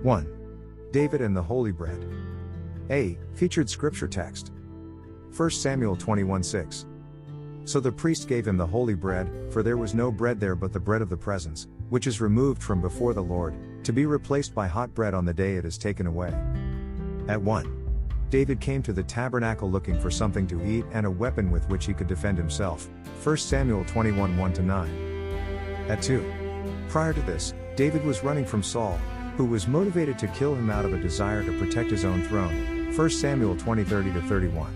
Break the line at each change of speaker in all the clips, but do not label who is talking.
1. David and the Holy Bread. A. Featured scripture text. 1 Samuel 21:6. So the priest gave him the holy bread, for there was no bread there but the bread of the presence, which is removed from before the Lord, to be replaced by hot bread on the day it is taken away. At 1. David came to the tabernacle looking for something to eat and a weapon with which he could defend himself. 1 Samuel 21:1-9. At 2. Prior to this, David was running from Saul, who was motivated to kill him out of a desire to protect his own throne. 1 Samuel 20:30-31.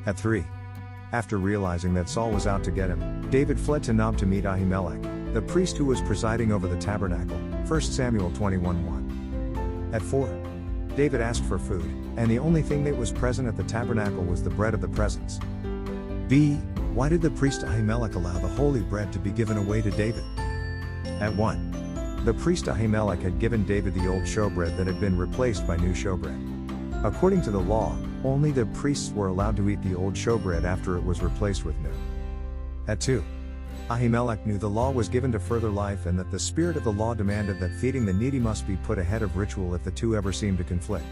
At 3. After realizing that Saul was out to get him, David fled to Nob to meet Ahimelech, the priest who was presiding over the tabernacle. 1 Samuel 21:1. At 4. David asked for food, and the only thing that was present at the tabernacle was the bread of the presence. B. Why did the priest Ahimelech allow the holy bread to be given away to David? At 1. The priest Ahimelech had given David the old showbread that had been replaced by new showbread. According to the law, only the priests were allowed to eat the old showbread after it was replaced with new. At 2. Ahimelech knew the law was given to further life and that the spirit of the law demanded that feeding the needy must be put ahead of ritual if the two ever seemed to conflict.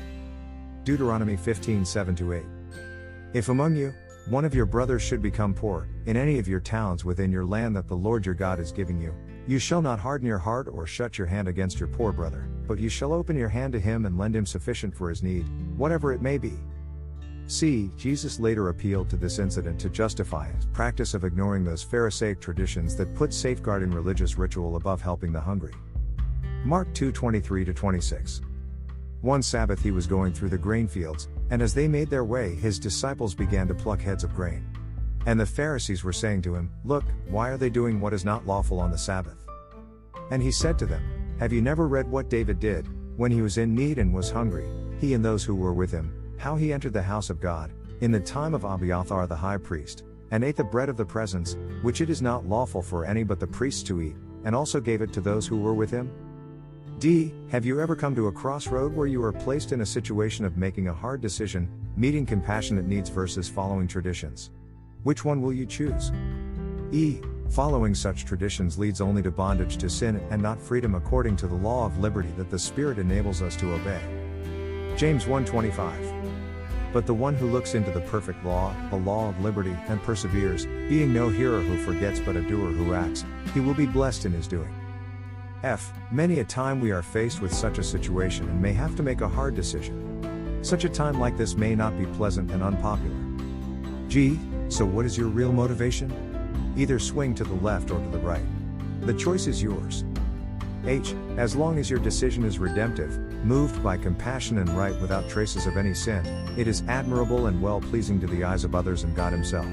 Deuteronomy 15:7-8. If among you, one of your brothers should become poor, in any of your towns within your land that the Lord your God is giving you, you shall not harden your heart or shut your hand against your poor brother, but you shall open your hand to him and lend him sufficient for his need, whatever it may be. C. Jesus later appealed to this incident to justify his practice of ignoring those Pharisaic traditions that put safeguarding religious ritual above helping the hungry. Mark 2:23-26. One Sabbath he was going through the grain fields, and as they made their way his disciples began to pluck heads of grain. And the Pharisees were saying to him, "Look, why are they doing what is not lawful on the Sabbath?" And he said to them, "Have you never read what David did, when he was in need and was hungry, he and those who were with him, how he entered the house of God, in the time of Abiathar the high priest, and ate the bread of the presence, which it is not lawful for any but the priests to eat, and also gave it to those who were with him?" D. Have you ever come to a crossroad where you are placed in a situation of making a hard decision, meeting compassionate needs versus following traditions? Which one will you choose? E. Following such traditions leads only to bondage to sin and not freedom according to the law of liberty that the Spirit enables us to obey. James 1:25. But the one who looks into the perfect law, the law of liberty, and perseveres, being no hearer who forgets but a doer who acts, he will be blessed in his doing. F. Many a time we are faced with such a situation and may have to make a hard decision. Such a time like this may not be pleasant and unpopular. G. So what is your real motivation? Either swing to the left or to the right. The choice is yours. H. As long as your decision is redemptive, moved by compassion and right without traces of any sin, it is admirable and well-pleasing to the eyes of others and God Himself.